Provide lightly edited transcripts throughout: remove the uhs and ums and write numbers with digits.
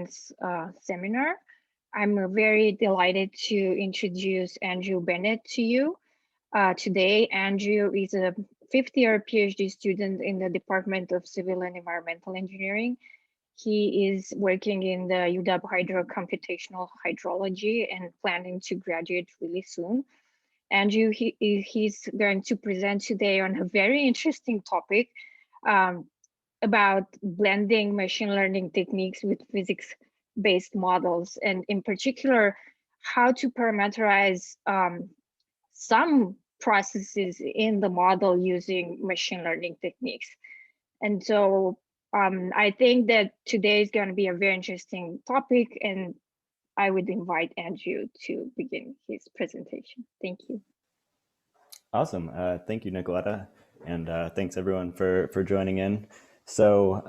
Seminar. I'm very delighted to introduce Andrew Bennett to you. Today, Andrew is a fifth-year PhD student in the Department of Civil and Environmental Engineering. He is working in the UW Hydro Computational Hydrology and planning to graduate really soon. Andrew, he's going to present today on a very interesting topic about blending machine learning techniques with physics-based models, and in particular, how to parameterize some processes in the model using machine learning techniques. And so I think that today is going to be a very interesting topic, and I would invite Andrew to begin his presentation. Thank you. Awesome. Thank you, Nicoletta. And thanks everyone for joining in. So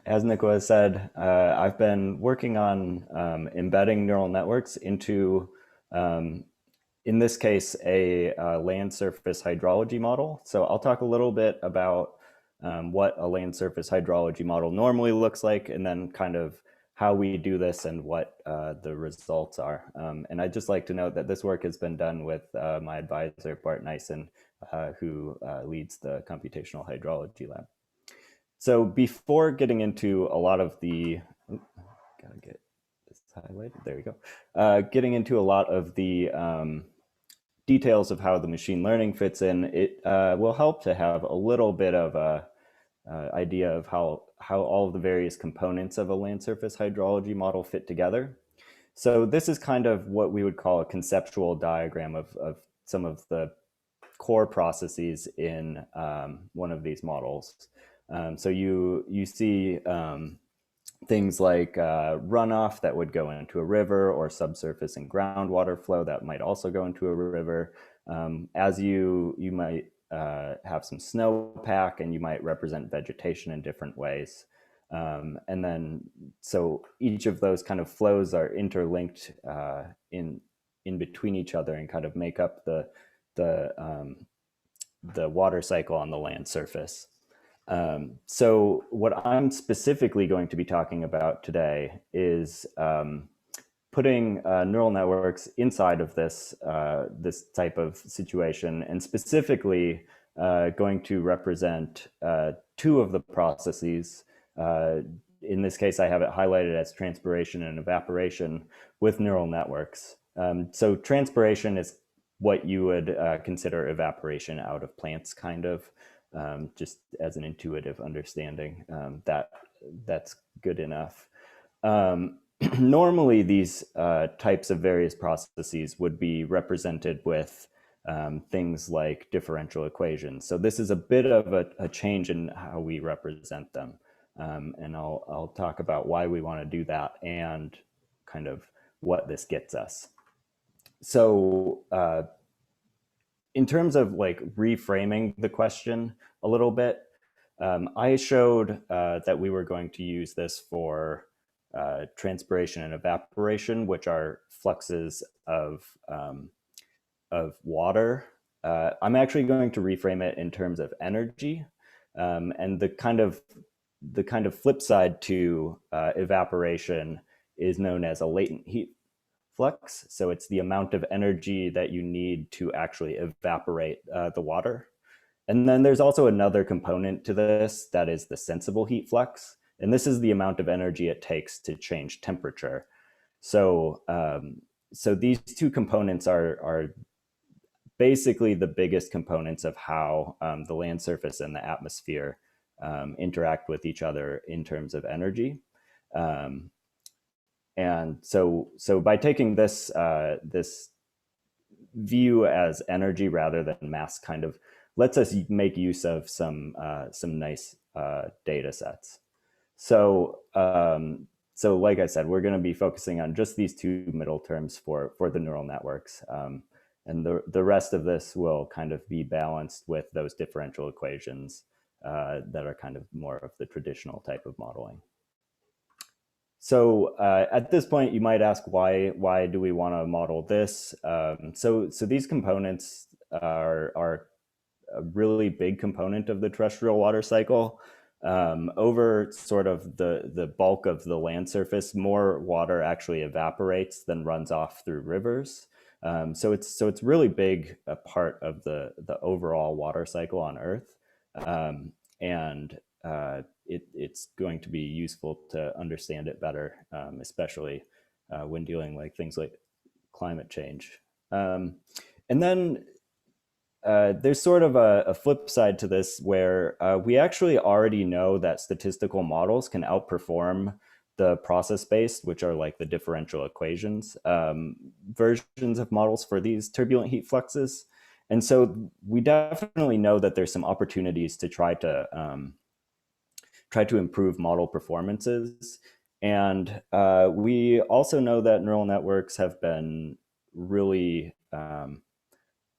as Nicoletta said, I've been working on embedding neural networks into, in this case, a land surface hydrology model. So I'll talk a little bit about what a land surface hydrology model normally looks like, and then kind of how we do this and what the results are. And I'd just like to note that this work has been done with my advisor, Bart Nyssen, who leads the computational hydrology lab. So before getting into a lot of the, gotta get this highlighted, there we go. Getting into a lot of the details of how the machine learning fits in, it will help to have a little bit of a idea of how all of the various components of a land surface hydrology model fit together. So this is kind of what we would call a conceptual diagram of some of the core processes in one of these models. So you see things like runoff that would go into a river, or subsurface and groundwater flow that might also go into a river. As you might have some snowpack, and you might represent vegetation in different ways. And then, so each of those kind of flows are interlinked in between each other and kind of make up the water cycle on the land surface. So what I'm specifically going to be talking about today is putting neural networks inside of this this type of situation, and specifically going to represent two of the processes. In this case, I have it highlighted as transpiration and evaporation with neural networks. So transpiration is what you would consider evaporation out of plants, kind of, just as an intuitive understanding. That's good enough. Normally, these types of various processes would be represented with things like differential equations. So this is a bit of a change in how we represent them. And I'll talk about why we want to do that and kind of what this gets us. So in terms of like reframing the question a little bit, I showed that we were going to use this for transpiration and evaporation, which are fluxes of water. I'm actually going to reframe it in terms of energy, and the kind of flip side to evaporation is known as a latent heat flux. So it's the amount of energy that you need to actually evaporate the water. And then there's also another component to this that is the sensible heat flux. And this is the amount of energy it takes to change temperature. So, so these two components are basically the biggest components of how the land surface and the atmosphere interact with each other in terms of energy. And so by taking this this view as energy rather than mass, kind of lets us make use of some nice data sets. So so like I said, we're going to be focusing on just these two middle terms for the neural networks, and the rest of this will kind of be balanced with those differential equations that are kind of more of the traditional type of modeling. So at this point, you might ask, why do we want to model this? So these components are a really big component of the terrestrial water cycle. over sort of the bulk of the land surface, more water actually evaporates than runs off through rivers. So it's really big a part of the overall water cycle on Earth, and it's going to be useful to understand it better, especially when dealing like things like climate change. And then there's sort of a flip side to this where we actually already know that statistical models can outperform the process-based, which are like the differential equations, versions of models for these turbulent heat fluxes. And so we definitely know that there's some opportunities to try to improve model performances. And we also know that neural networks have been really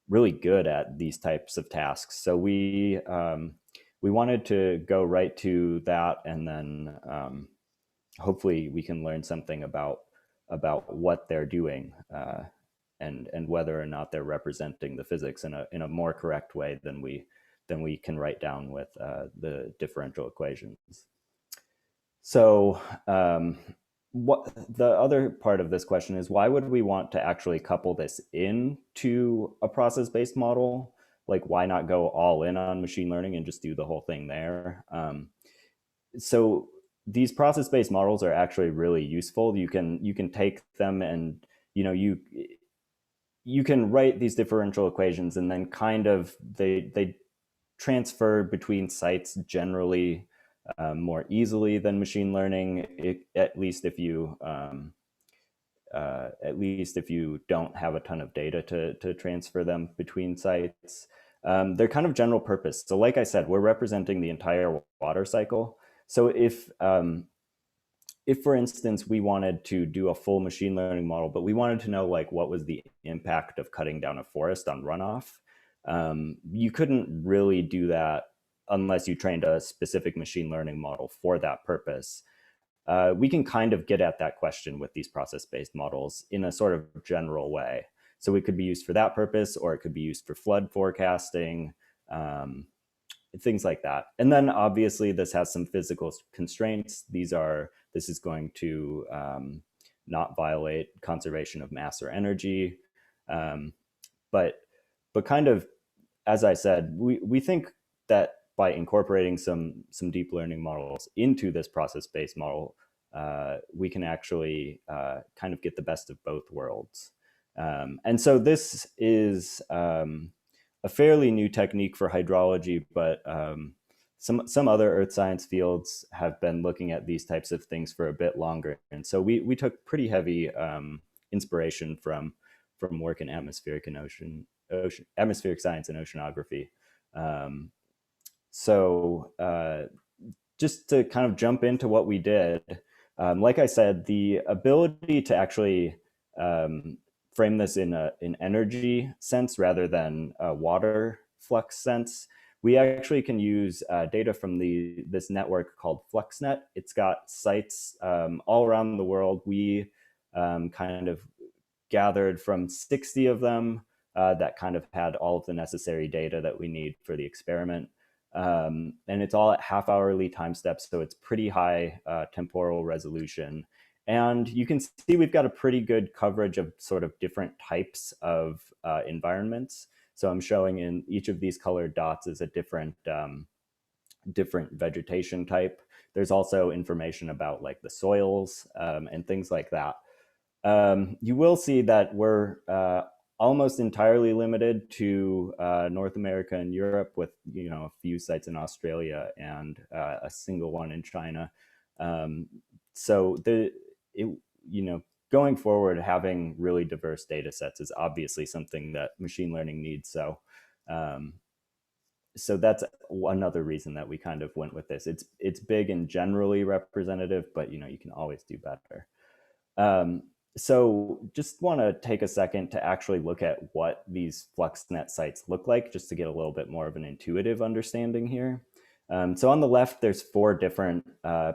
really good at these types of tasks. So we wanted to go right to that, and then hopefully we can learn something about what they're doing, and whether or not they're representing the physics in a more correct way than we can write down with the differential equations. So what the other part of this question is, why would we want to actually couple this into a process-based model? Like, why not go all in on machine learning and just do the whole thing there? So these process-based models are actually really useful. You can take them and you can write these differential equations, and then kind of they transfer between sites generally more easily than machine learning, at least if you don't have a ton of data to transfer them between sites. They're kind of general purpose. So like I said, we're representing the entire water cycle. So if for instance we wanted to do a full machine learning model, but we wanted to know like what was the impact of cutting down a forest on runoff, you couldn't really do that unless you trained a specific machine learning model for that purpose. We can kind of get at that question with these process-based models in a sort of general way. So it could be used for that purpose, or it could be used for flood forecasting, things like that. And then obviously this has some physical constraints. This is going to not violate conservation of mass or energy. Um, but kind of, as I said, we think that by incorporating some deep learning models into this process-based model, we can actually kind of get the best of both worlds. And so this is a fairly new technique for hydrology, but some other earth science fields have been looking at these types of things for a bit longer. And so we took pretty heavy inspiration from work in atmospheric science and oceanography. Um, so just to kind of jump into what we did, like I said, the ability to actually frame this in an energy sense rather than a water flux sense, we actually can use data from this network called FluxNet. It's got sites all around the world. We kind of gathered from 60 of them that kind of had all of the necessary data that we need for the experiment. And it's all at half-hourly time steps, so it's pretty high temporal resolution. And you can see we've got a pretty good coverage of sort of different types of environments. So I'm showing in each of these colored dots is a different vegetation type. There's also information about like the soils and things like that. You will see that we're almost entirely limited to North America and Europe, with a few sites in Australia and a single one in China. So going forward, having really diverse data sets is obviously something that machine learning needs. So that's another reason that we kind of went with this. It's big and generally representative, but you can always do better. So just want to take a second to actually look at what these FluxNet sites look like, just to get a little bit more of an intuitive understanding here. So on the left, there's 4 different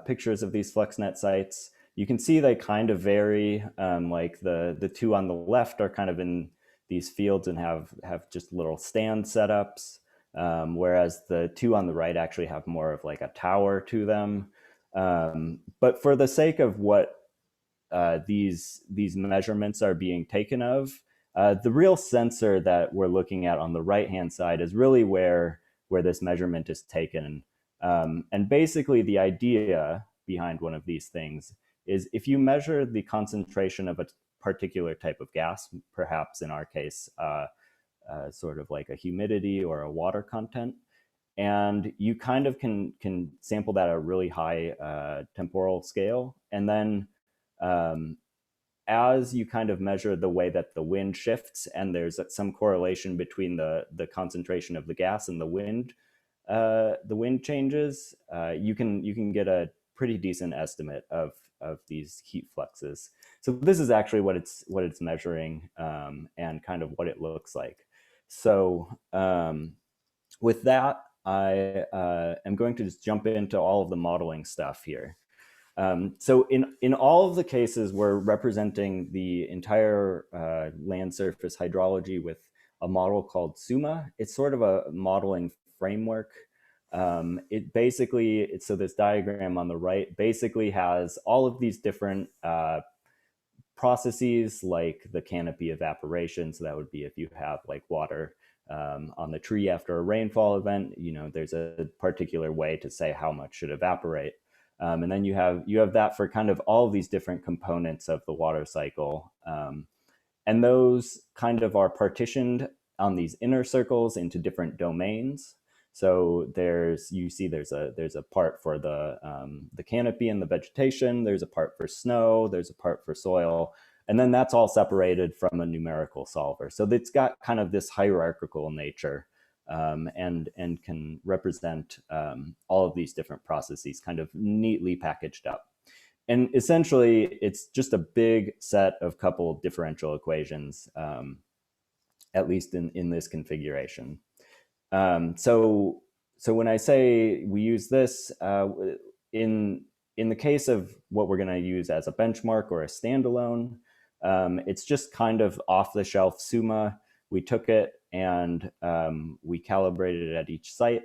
pictures of these FluxNet sites. You can see they kind of vary. Like the 2 on the left are kind of in these fields and have just little stand setups. whereas the two on the right actually have more of like a tower to them. But for the sake of what these measurements are being taken of, the real sensor that we're looking at on the right-hand side is really where this measurement is taken. And basically the idea behind one of these things is if you measure the concentration of a particular type of gas, perhaps in our case, sort of like a humidity or a water content, and you kind of can sample that at a really high temporal scale, and then as you kind of measure the way that the wind shifts, and there's some correlation between the concentration of the gas and the wind changes, you can get a pretty decent estimate of these heat fluxes. So this is actually what it's measuring, and kind of what it looks like. So with that, I am going to just jump into all of the modeling stuff here. So in all of the cases, we're representing the entire land surface hydrology with a model called SUMA. It's sort of a modeling framework. It basically, so this diagram on the right basically has all of these different processes, like the canopy evaporation. So that would be if you have like water on the tree after a rainfall event, there's a particular way to say how much should evaporate. And then you have that for kind of all of these different components of the water cycle. And those kind of are partitioned on these inner circles into different domains. So you see there's a part for the canopy and the vegetation, there's a part for snow, there's a part for soil, and then that's all separated from a numerical solver. So it's got kind of this hierarchical nature, and can represent all of these different processes kind of neatly packaged up. And essentially, it's just a big set of coupled differential equations, at least in this configuration. So when I say we use this, in the case of what we're going to use as a benchmark or a standalone, it's just kind of off-the-shelf SUMA. We took it and we calibrated it at each site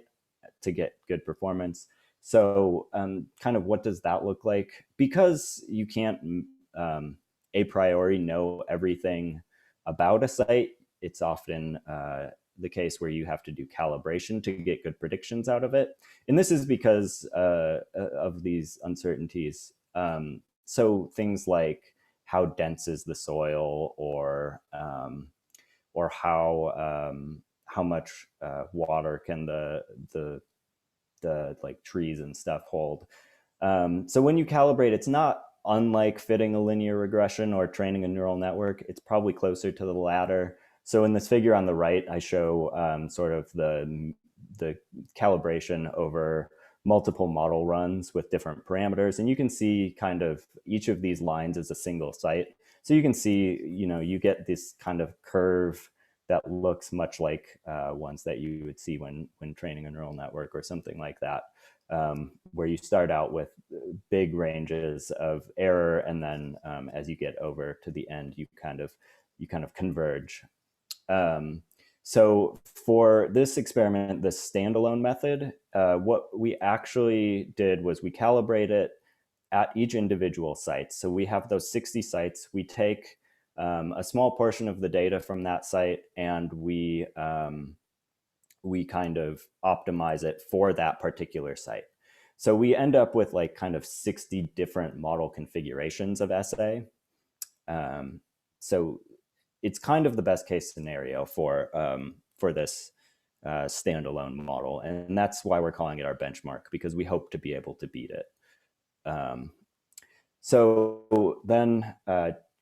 to get good performance. So kind of what does that look like? Because you can't a priori know everything about a site, it's often the case where you have to do calibration to get good predictions out of it. And this is because of these uncertainties. So things like how dense is the soil, or how much water can the like trees and stuff hold. So when you calibrate, it's not unlike fitting a linear regression or training a neural network. It's probably closer to the latter. So in this figure on the right, I show sort of the calibration over multiple model runs with different parameters. And you can see kind of each of these lines is a single site. So you can see, you get this kind of curve that looks much like ones that you would see when training a neural network or something like that, where you start out with big ranges of error, and then as you get over to the end, you kind of converge. So for this experiment, this standalone method, what we actually did was we calibrate it at each individual site. So we have those 60 sites. We take a small portion of the data from that site, and we kind of optimize it for that particular site. So we end up with like kind of 60 different model configurations of SA. So it's kind of the best case scenario for this standalone model, and that's why we're calling it our benchmark, because we hope to be able to beat it. So then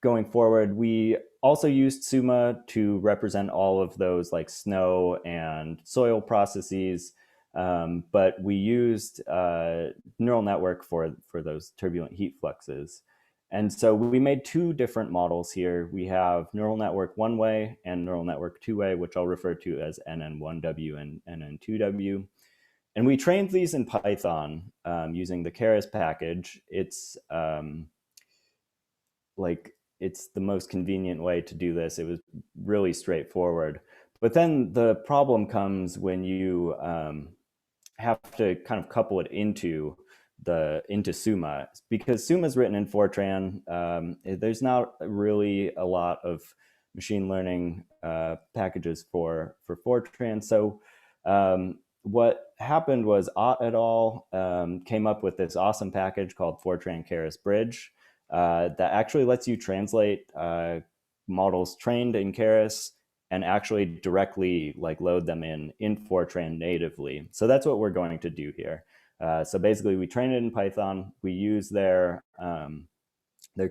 going forward, we also used SUMA to represent all of those like snow and soil processes, but we used neural network for those turbulent heat fluxes. And so we made two different models here. We have neural network one way and neural network two way, which I'll refer to as NN1W and NN2W. And we trained these in Python using the Keras package. It's it's the most convenient way to do this. It was really straightforward. But then the problem comes when you have to kind of couple it into Summa, because Summa is written in Fortran. There's not really a lot of machine learning packages for Fortran. So what happened was Ott et al. Came up with this awesome package called Fortran Keras Bridge that actually lets you translate models trained in Keras and actually directly like load them in Fortran natively. So that's what we're going to do here. So basically, we train it in Python. We use their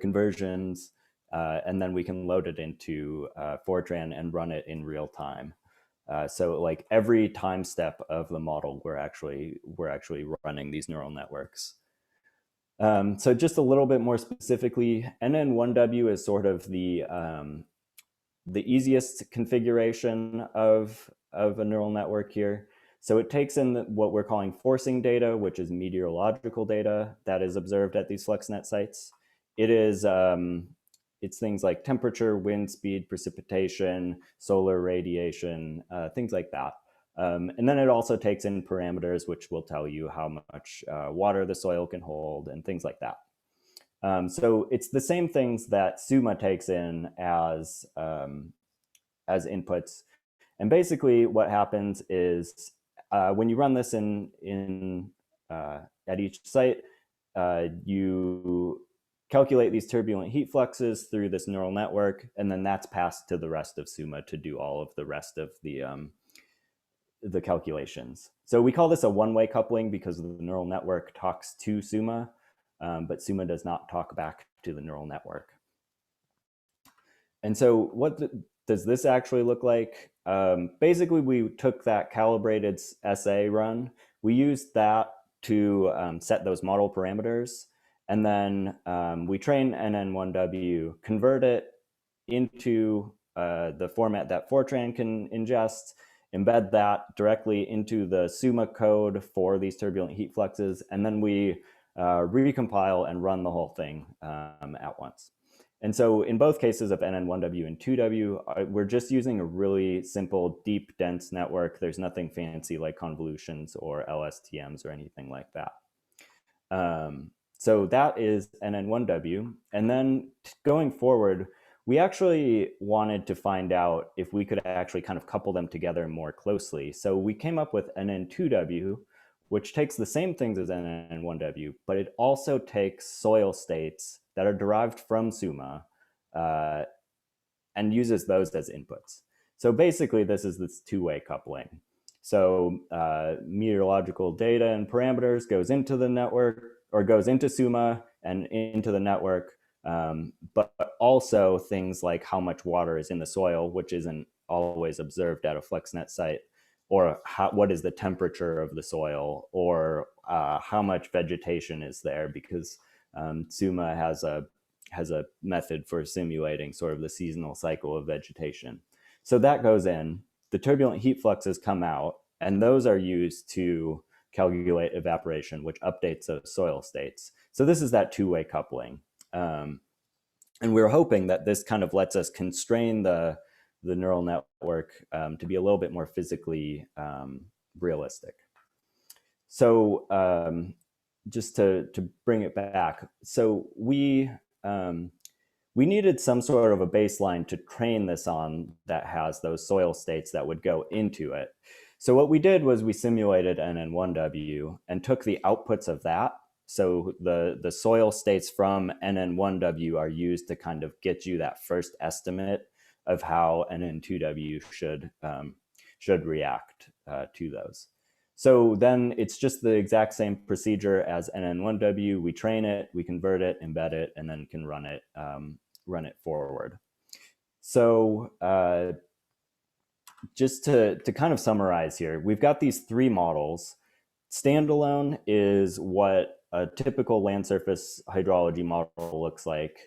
conversions, and then we can load it into Fortran and run it in real time. So like every time step of the model, we're actually running these neural networks. So just a little bit more specifically, NN1W is sort of the easiest configuration of a neural network here. So it takes in what we're calling forcing data, which is meteorological data that is observed at these FluxNet sites. It is it's things like temperature, wind speed, precipitation, solar radiation, things like that. And then it also takes in parameters, which will tell you how much water the soil can hold and things like that. So it's the same things that Summa takes in as inputs. And basically what happens is when you run this at each site, you calculate these turbulent heat fluxes through this neural network, and then that's passed to the rest of Summa to do all of the rest of the calculations. So we call this a one-way coupling because the neural network talks to Summa, but Summa does not talk back to the neural network. And so what does this actually look like? Basically, we took that calibrated SA run. We used that to set those model parameters. And then we train NN1W, convert it into the format that Fortran can ingest, embed that directly into the Summa code for these turbulent heat fluxes, and then we recompile and run the whole thing at once. And so in both cases of NN1W and 2W, we're just using a really simple, deep, dense network. There's nothing fancy like convolutions or LSTMs or anything like that. So that is NN1W. And then going forward, we actually wanted to find out if we could actually kind of couple them together more closely. So we came up with NN2W, which takes the same things as NN1W, but it also takes soil states that are derived from Summa and uses those as inputs. So basically, this is this two-way coupling. So meteorological data and parameters goes into the network, or goes into Summa and into the network, but also things like how much water is in the soil, which isn't always observed at a FluxNet site, or what is the temperature of the soil, or how much vegetation is there, because Summa has a method for simulating sort of the seasonal cycle of vegetation. So that goes in, the turbulent heat fluxes come out, and those are used to calculate evaporation, which updates those soil states. So this is that two-way coupling. And we're hoping that this kind of lets us constrain the neural network to be a little bit more physically realistic. So just to bring it back, so we needed some sort of a baseline to train this on that has those soil states that would go into it. So what we did was we simulated NN1W and took the outputs of that. So the soil states from NN1W are used to kind of get you that first estimate of how NN2W should react to those. So then it's just the exact same procedure as NN1W. We train it, we convert it, embed it, and then can run it forward. So just to kind of summarize here, we've got these three models. Standalone is what a typical land surface hydrology model looks like.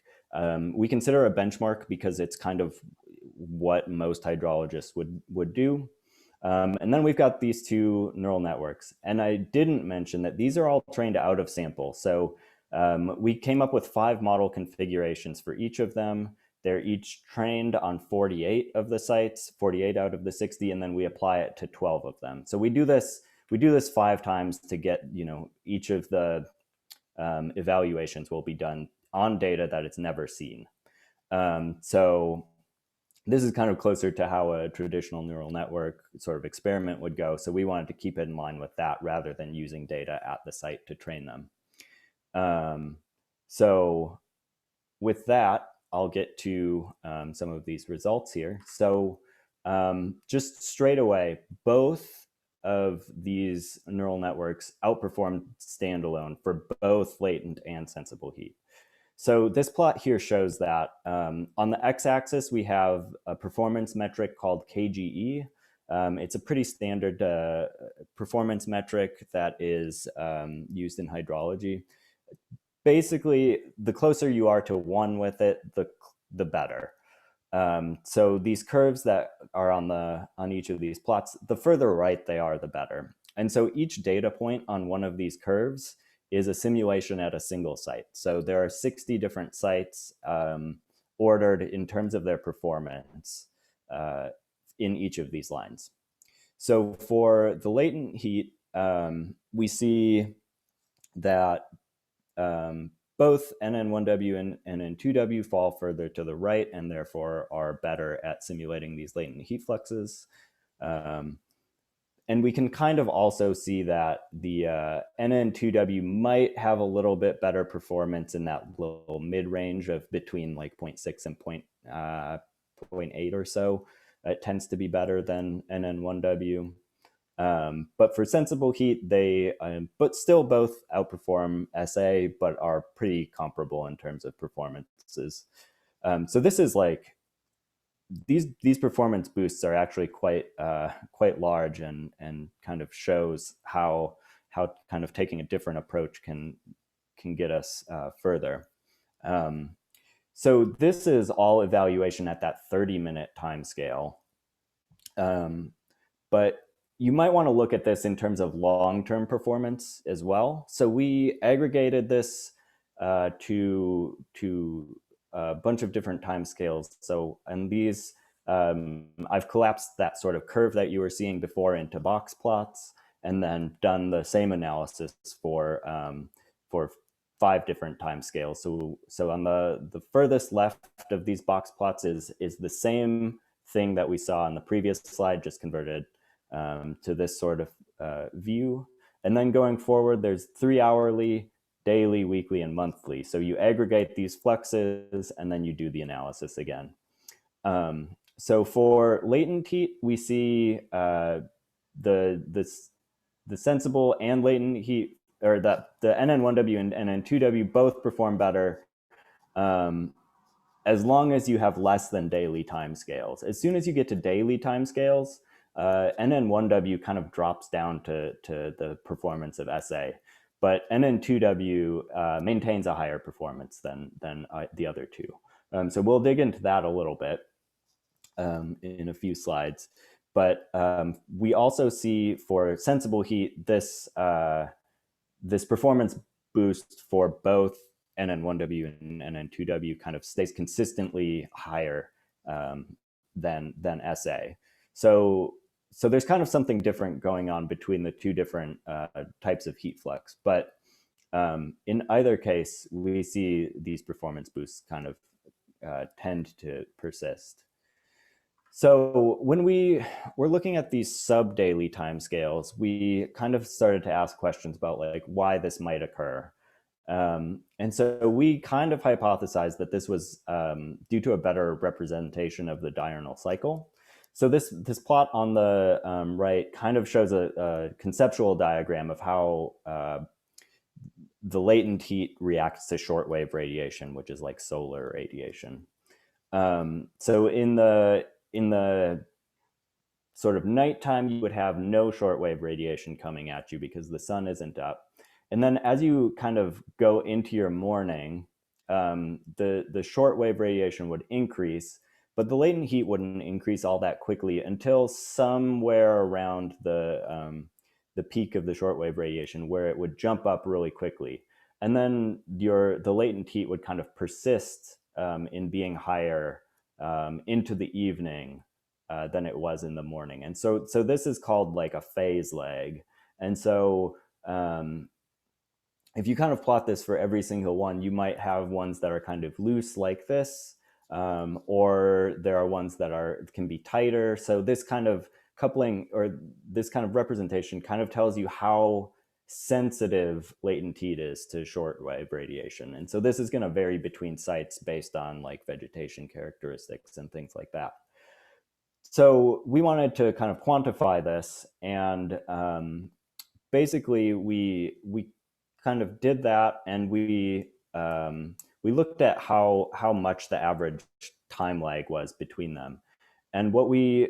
We consider a benchmark because it's kind of what most hydrologists would do. And then we've got these two neural networks. And I didn't mention that these are all trained out of sample. So we came up with 5 model configurations for each of them. They're each trained on 48 of the sites, 48 out of the 60, and then we apply it to 12 of them. So we do this 5 times to get, each of the evaluations will be done on data that it's never seen. So this is kind of closer to how a traditional neural network sort of experiment would go. So we wanted to keep it in line with that rather than using data at the site to train them. So with that, I'll get to some of these results here. So just straight away, both of these neural networks outperformed standalone for both latent and sensible heat. So this plot here shows that on the x-axis, we have a performance metric called KGE. It's a pretty standard performance metric that is used in hydrology. Basically, the closer you are to 1 with it, the better. So these curves that are on each of these plots, the further right they are, the better. And so each data point on one of these curves is a simulation at a single site. So there are 60 different sites ordered in terms of their performance in each of these lines. So for the latent heat, we see that both NN1W and NN2W fall further to the right and therefore are better at simulating these latent heat fluxes. And we can kind of also see that the NN2W might have a little bit better performance in that little mid-range of between like 0.6 and 0.8 or so. It tends to be better than NN1W. But for sensible heat, they but still both outperform SA, but are pretty comparable in terms of performances. So this is like these performance boosts are actually quite large and kind of shows how kind of taking a different approach can get us further. So this is all evaluation at that 30-minute time scale. But you might want to look at this in terms of long-term performance as well. So we aggregated this to a bunch of different timescales. So, and these, I've collapsed that sort of curve that you were seeing before into box plots, and then done the same analysis for 5 different timescales. So on the furthest left of these box plots is the same thing that we saw on the previous slide, just converted to this sort of view. And then going forward, there's 3 hourly, daily, weekly, and monthly. So you aggregate these fluxes and then you do the analysis again. So for latent heat, we see the sensible and latent heat, or the NN1W and NN2W both perform better as long as you have less than daily timescales. As soon as you get to daily timescales, NN1W kind of drops down to the performance of SA, but NN2W maintains a higher performance than the other two. So we'll dig into that a little bit in a few slides. But we also see for sensible heat this performance boost for both NN1W and NN2W kind of stays consistently higher than SA. So there's kind of something different going on between the two different types of heat flux. But in either case, we see these performance boosts kind of tend to persist. So when we were looking at these sub-daily timescales, we kind of started to ask questions about like why this might occur. And so we kind of hypothesized that this was due to a better representation of the diurnal cycle. So this plot on the right kind of shows a conceptual diagram of how the latent heat reacts to shortwave radiation, which is like solar radiation. So in the sort of nighttime, you would have no shortwave radiation coming at you because the sun isn't up. And then as you kind of go into your morning, the shortwave radiation would increase, but the latent heat wouldn't increase all that quickly until somewhere around the peak of the shortwave radiation, where it would jump up really quickly. And then the latent heat would kind of persist in being higher into the evening than it was in the morning. And so this is called like a phase lag. And so if you kind of plot this for every single one, you might have ones that are kind of loose like this, or there are ones that can be tighter. So this kind of coupling or this kind of representation kind of tells you how sensitive latent heat is to shortwave radiation. And so this is going to vary between sites based on like vegetation characteristics and things like that. So we wanted to kind of quantify this, and basically we kind of did that, and we looked at how much the average time lag was between them. And what we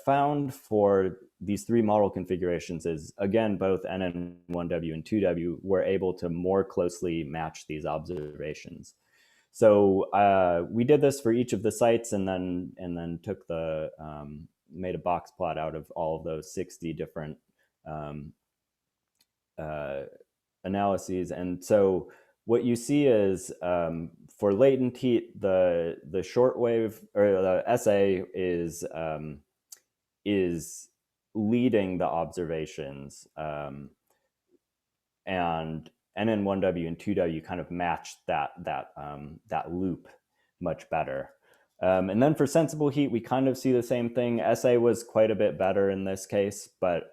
found for these three model configurations is, again, both NN1W and 2W were able to more closely match these observations. So we did this for each of the sites, and then took the made a box plot out of all of those 60 different analyses. And so what you see is for latent heat, the shortwave or the SA is leading the observations, and NN1W and 2W kind of match that loop much better. And then for sensible heat, we kind of see the same thing. SA was quite a bit better in this case, but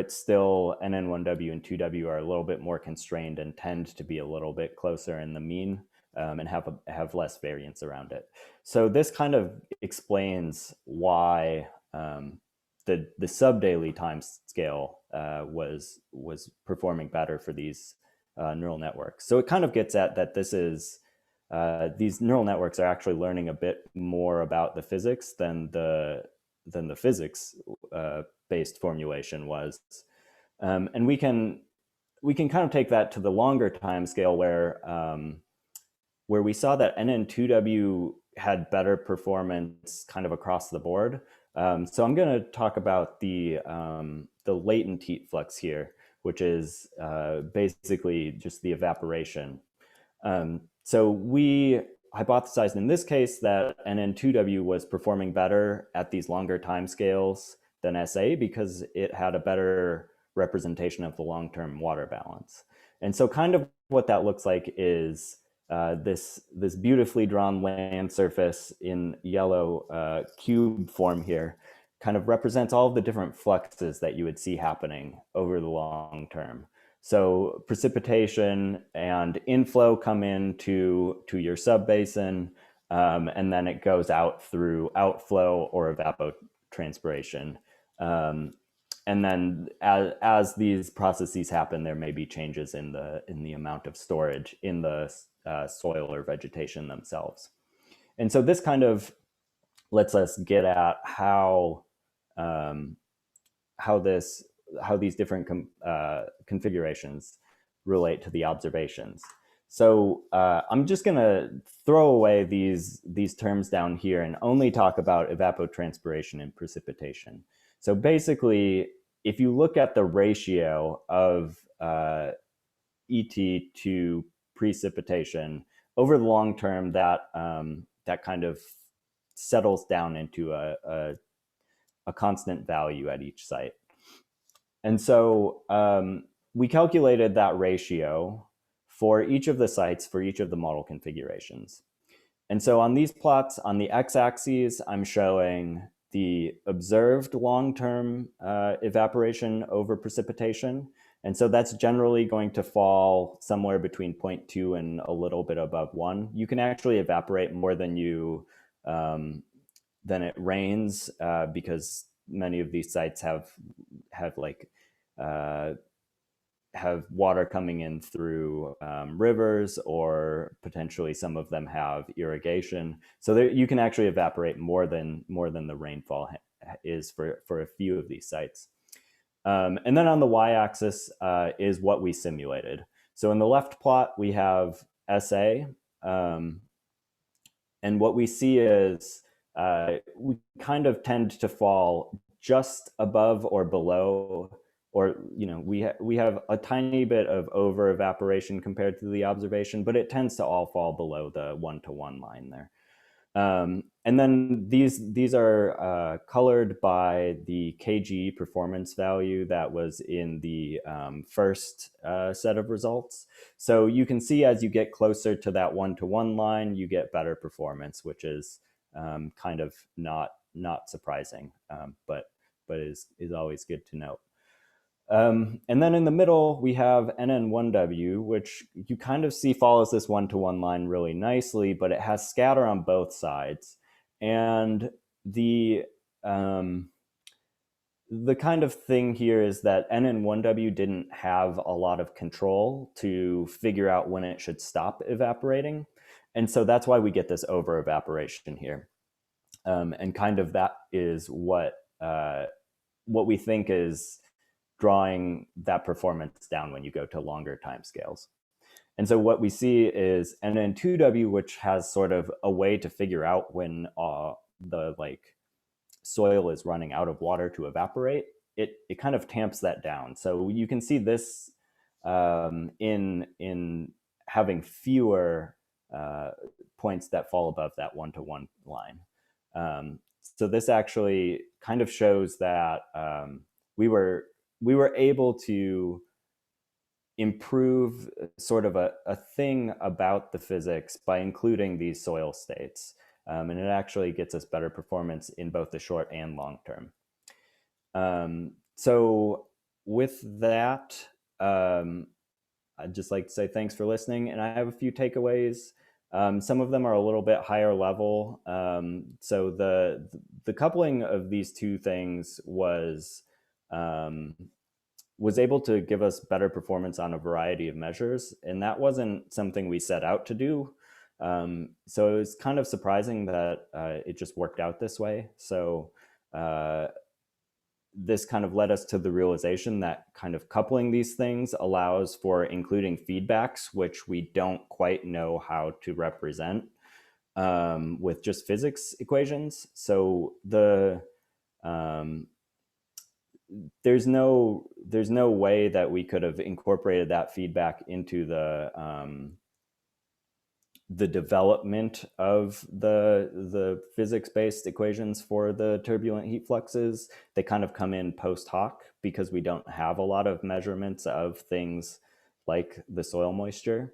still NN1W and 2W are a little bit more constrained and tend to be a little bit closer in the mean, and have less variance around it. So this kind of explains why the subdaily time scale was performing better for these neural networks. So it kind of gets at that this is these neural networks are actually learning a bit more about the physics than the physics based formulation was. And we can kind of take that to the longer time scale where we saw that NN2W had better performance kind of across the board. So I'm going to talk about the latent heat flux here, which is basically just the evaporation. So we hypothesized in this case that NN2W was performing better at these longer timescales than SA because it had a better representation of the long-term water balance. And so kind of what that looks like is this beautifully drawn land surface in yellow cube form here kind of represents all of the different fluxes that you would see happening over the long term. So precipitation and inflow come into your subbasin, and then it goes out through outflow or evapotranspiration. And then as these processes happen, there may be changes in the amount of storage in the soil or vegetation themselves. And so this kind of lets us get at how these different configurations relate to the observations. So I'm just going to throw away these terms down here and only talk about evapotranspiration and precipitation. So basically, if you look at the ratio of ET to precipitation over the long term, that kind of settles down into a constant value at each site. And so we calculated that ratio for each of the sites for each of the model configurations. And so on these plots, on the x-axis, I'm showing the observed long-term evaporation over precipitation. And so that's generally going to fall somewhere between 0.2 and a little bit above 1. You can actually evaporate more than it rains because many of these sites have water coming in through rivers, or potentially some of them have irrigation. So you can actually evaporate more than the rainfall is for a few of these sites. And then on the y-axis is what we simulated. So in the left plot, we have SA. And what we see is we kind of tend to fall just above or below or we have a tiny bit of over evaporation compared to the observation, but it tends to all fall below the 1-to-1 line there. And then these are colored by the kg performance value that was in the first set of results. So you can see as you get closer to that 1-to-1 line, you get better performance, which is kind of not surprising, but is always good to note. And then in the middle, we have NN1W, which you kind of see follows this 1-to-1 line really nicely, but it has scatter on both sides. And the kind of thing here is that NN1W didn't have a lot of control to figure out when it should stop evaporating. And so that's why we get this over evaporation here. And kind of that is what we think is drawing that performance down when you go to longer timescales. And so what we see is NN2W, which has sort of a way to figure out when the soil is running out of water to evaporate. It kind of tamps that down. So you can see this in having fewer points that fall above that 1-to-1 line. So this actually kind of shows that we were able to improve sort of a thing about the physics by including these soil states. And it actually gets us better performance in both the short and long term. So with that, I'd just like to say thanks for listening. And I have a few takeaways. Some of them are a little bit higher level. So the coupling of these two things was able to give us better performance on a variety of measures. And that wasn't something we set out to do. So it was kind of surprising that it just worked out this way. So this kind of led us to the realization that kind of coupling these things allows for including feedbacks, which we don't quite know how to represent with just physics equations. So there's no way that we could have incorporated that feedback into the development of the physics-based equations for the turbulent heat fluxes. They kind of come in post hoc because we don't have a lot of measurements of things like the soil moisture.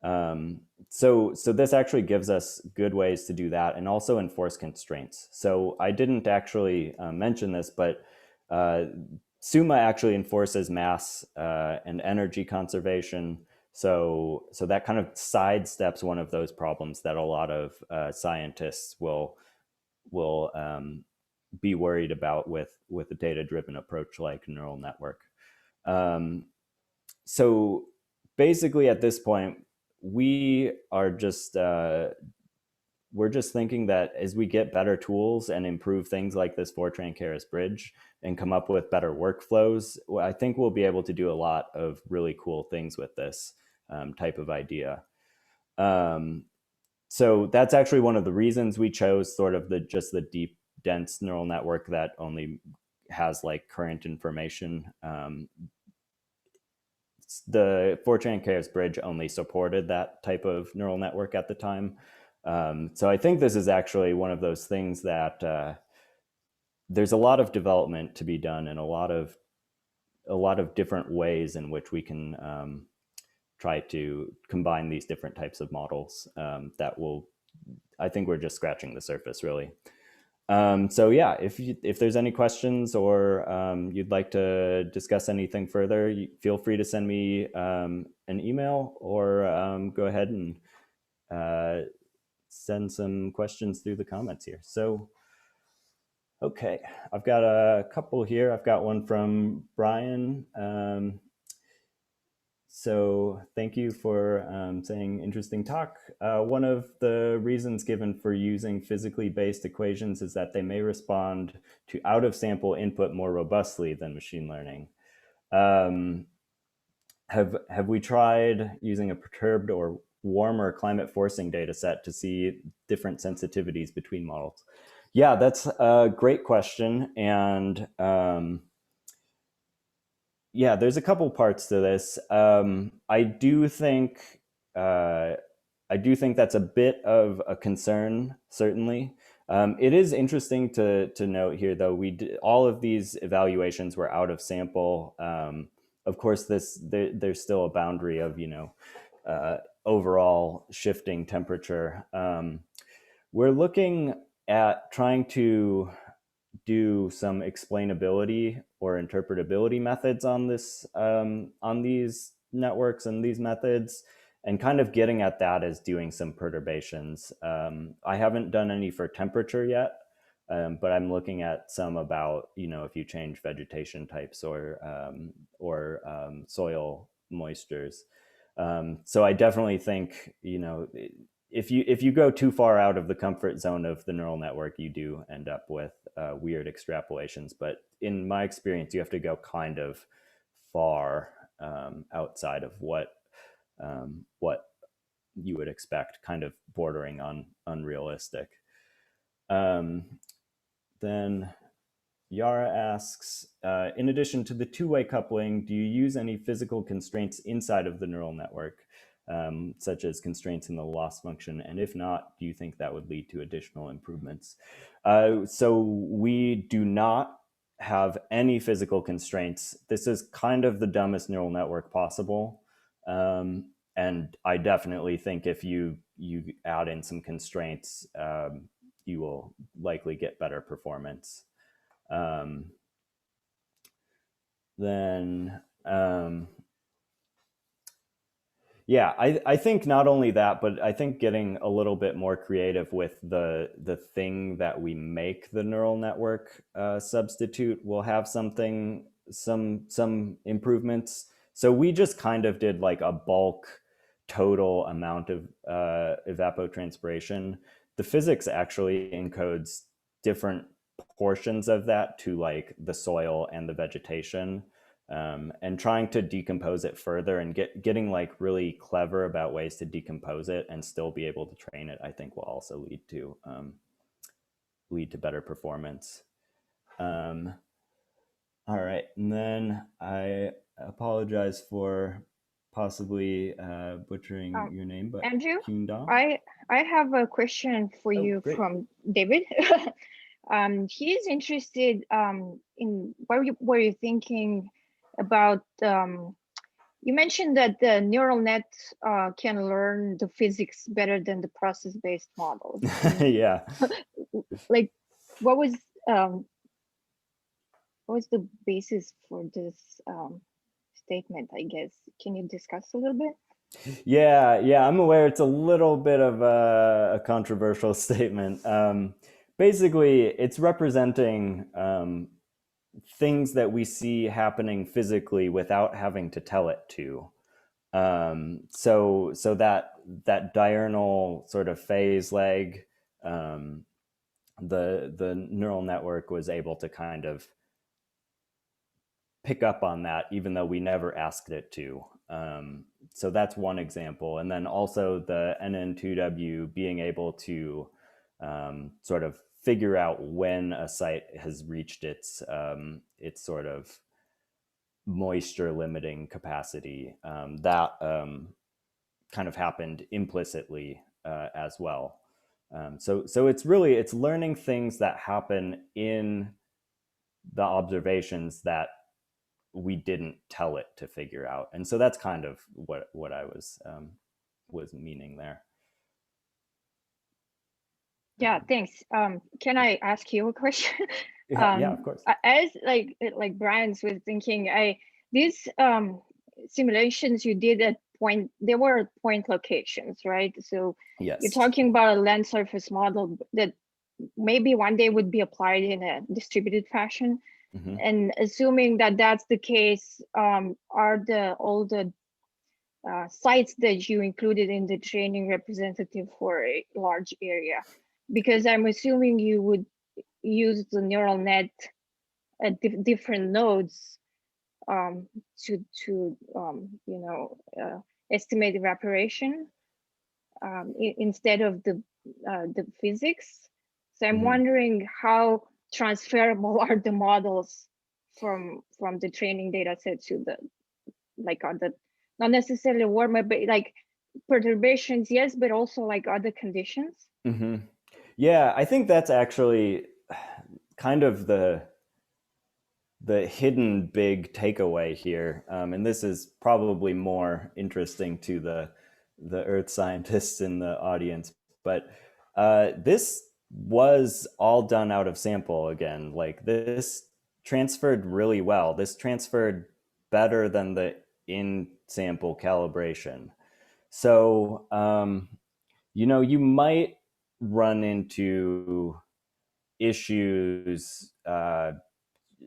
So this actually gives us good ways to do that and also enforce constraints. So I didn't actually mention this, but SUMA actually enforces mass and energy conservation. So that kind of sidesteps one of those problems that a lot of scientists will be worried about with a data-driven approach like neural network. So basically at this point, we are just we're just thinking that as we get better tools and improve things like this Fortran-Keras bridge and come up with better workflows, I think we'll be able to do a lot of really cool things with this type of idea. So that's actually one of the reasons we chose sort of just the deep, dense neural network that only has like current information. The Fortran-Keras bridge only supported that type of neural network at the time. So I think this is actually one of those things that there's a lot of development to be done and a lot of different ways in which we can try to combine these different types of models that will, I think we're just scratching the surface really. So yeah, if there's any questions or you'd like to discuss anything further, feel free to send me an email or go ahead and send some questions through the comments here. So, okay, I've got a couple here. I've got one from Brian. So thank you for saying interesting talk. One of the reasons given for using physically based equations is that they may respond to out of sample input more robustly than machine learning. Have we tried using a perturbed or warmer climate forcing data set to see different sensitivities between models? Yeah, that's a great question. And yeah, there's a couple parts to this. I do think that's a bit of a concern, certainly. It is interesting to note here, though, all of these evaluations were out of sample. Of course, there's still a boundary of overall shifting temperature. We're looking at trying to do some explainability or interpretability methods on these networks and these methods, and kind of getting at that as doing some perturbations. I haven't done any for temperature yet, but I'm looking at some about if you change vegetation types or soil moistures. So I definitely think if you go too far out of the comfort zone of the neural network, you do end up with weird extrapolations. But in my experience, you have to go kind of far outside of what you would expect, kind of bordering on unrealistic. Then Yara asks, in addition to the two-way coupling, do you use any physical constraints inside of the neural network, such as constraints in the loss function? And if not, do you think that would lead to additional improvements? So we do not have any physical constraints. This is kind of the dumbest neural network possible. And I definitely think if you add in some constraints, you will likely get better performance. Then yeah, I think not only that, but I think getting a little bit more creative with the thing that we make the neural network substitute will have some improvements. So we just kind of did like a bulk total amount of evapotranspiration. The physics actually encodes different portions of that to like the soil and the vegetation. And trying to decompose it further and getting like really clever about ways to decompose it and still be able to train it, I think will also lead to better performance. All right, and then I apologize for possibly butchering your name, but Andrew, Kyung-da? I have a question for you Great. from David. He is interested in what were you thinking about. You mentioned that the neural net can learn the physics better than the process-based models. Yeah. Like, what was the basis for this statement, I guess? Can you discuss a little bit? Yeah, I'm aware it's a little bit of a controversial statement. Basically, it's representing things that we see happening physically without having to tell it to. So that diurnal sort of phase leg, the neural network was able to kind of pick up on that, even though we never asked it to. So that's one example. And then also the NN2W being able to sort of figure out when a site has reached its sort of moisture limiting capacity. That kind of happened implicitly as well. So it's learning things that happen in the observations that we didn't tell it to figure out. And so that's kind of what I was meaning there. Yeah, thanks. Can I ask you a question? Yeah, of course. As like Brian's was thinking, these simulations you did at point, they were at point locations, right? So yes, you're talking about a land surface model that maybe one day would be applied in a distributed fashion. Mm-hmm. And assuming that that's the case, are all the sites that you included in the training representative for a large area? Because I'm assuming you would use the neural net at different nodes to estimate evaporation instead of the physics. So I'm wondering how transferable are the models from the training data set to the like other, not necessarily warmer, but like perturbations, yes, but also like other conditions. Mm-hmm. Yeah, I think that's actually kind of the hidden big takeaway here, and this is probably more interesting to the earth scientists in the audience, but this was all done out of sample again. Like, this transferred really well. This transferred better than the in sample calibration. So you might run into issues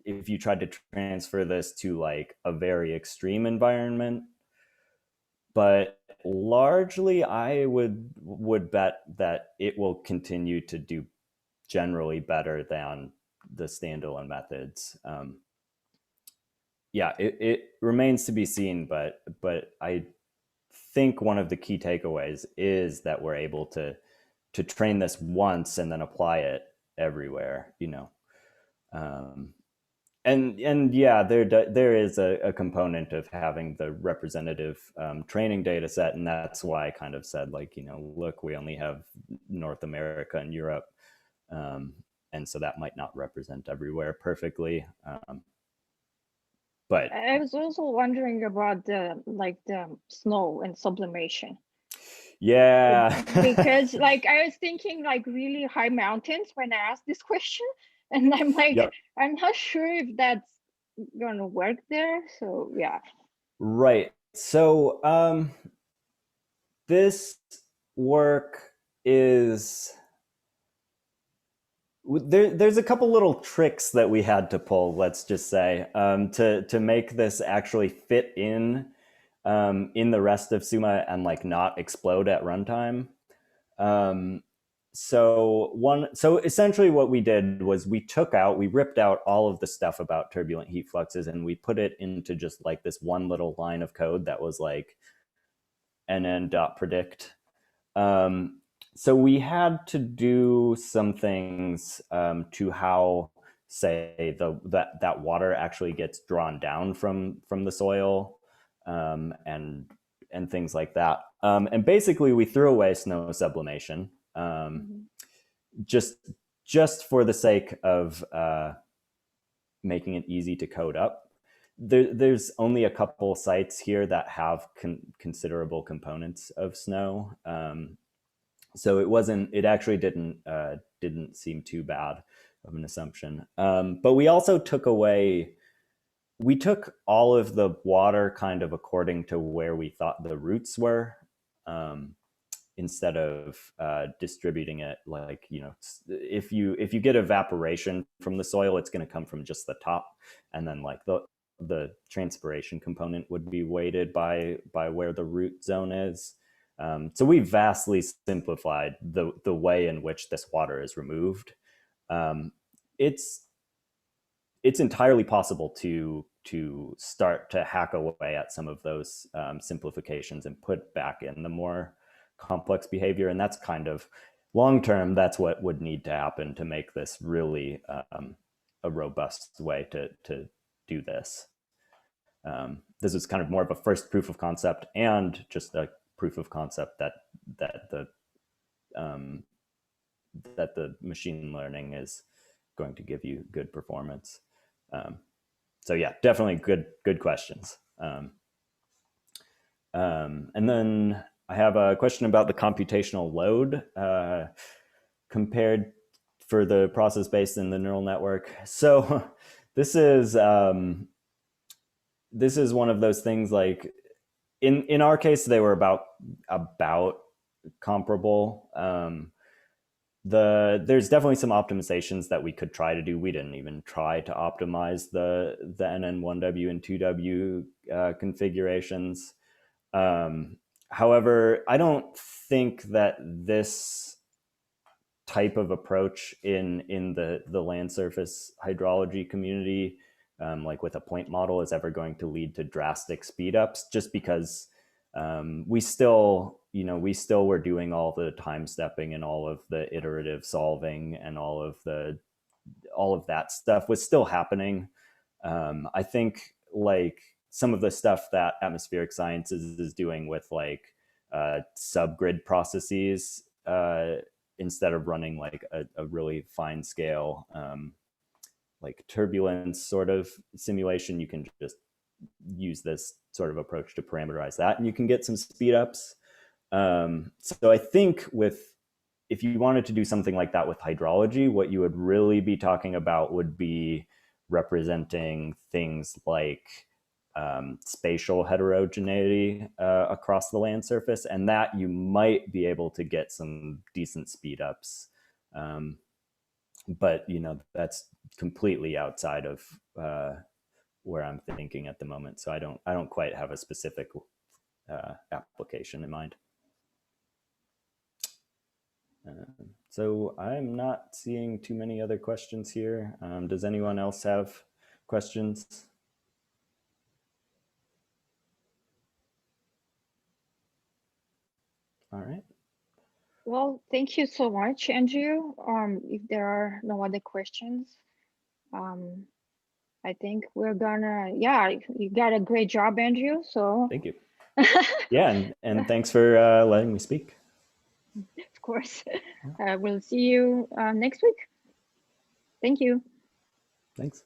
if you tried to transfer this to like a very extreme environment, but largely I would bet that it will continue to do generally better than the standalone methods. Yeah, it remains to be seen, but I think one of the key takeaways is that we're able to train this once and then apply it everywhere, and yeah, there is a component of having the representative training data set, and that's why I kind of said, like, look, we only have North America and Europe, and so that might not represent everywhere perfectly. But I was also wondering about the snow and sublimation. Yeah. Because like I was thinking like really high mountains when I asked this question, and I'm like, Yep. I'm not sure if that's gonna work there. So yeah. Right. So this work is there's a couple little tricks that we had to pull, let's just say, to make this actually fit in the rest of Suma and like not explode at runtime. So essentially what we did was we ripped out all of the stuff about turbulent heat fluxes, and we put it into just like this one little line of code that was like nn.predict. So we had to do some things to how, say, that water actually gets drawn down from the soil, and things like that. And basically, we threw away snow sublimation, just for the sake of making it easy to code up. There's only a couple sites here that have considerable components of snow. So it actually didn't seem too bad of an assumption. But we also took all of the water kind of according to where we thought the roots were, instead of distributing it like, if you get evaporation from the soil, it's going to come from just the top, and then like the transpiration component would be weighted by where the root zone is. So we vastly simplified the way in which this water is removed. It's entirely possible to start to hack away at some of those simplifications and put back in the more complex behavior. And that's kind of long term, that's what would need to happen to make this really a robust way to do this. This is kind of more of a first proof of concept, and just a proof of concept that the machine learning is going to give you good performance. So yeah, definitely good questions. And then I have a question about the computational load compared for the process based in the neural network. So this is one of those things, like in our case, they were about comparable. There's definitely some optimizations that we could try to do. We didn't even try to optimize the NN1W and 2W configurations. However, I don't think that this type of approach in the land surface hydrology community, like with a point model, is ever going to lead to drastic speed ups, just because we still were doing all the time stepping and all of the iterative solving, and all of that stuff was still happening. I think like some of the stuff that atmospheric sciences is doing with like subgrid processes, instead of running like a really fine scale like turbulence sort of simulation, you can just use this sort of approach to parameterize that, and you can get some speed ups. So I think with if you wanted to do something like that with hydrology, what you would really be talking about would be representing things like spatial heterogeneity across the land surface, and that you might be able to get some decent speed ups. But that's completely outside of where I'm thinking at the moment. So I don't quite have a specific application in mind. So I'm not seeing too many other questions here. Does anyone else have questions? All right. Well, thank you so much, Andrew. If there are no other questions, I think we're gonna, yeah, you got a great job, Andrew. So thank you. Yeah, and thanks for letting me speak. of course, we'll see you next week. Thank you. Thanks.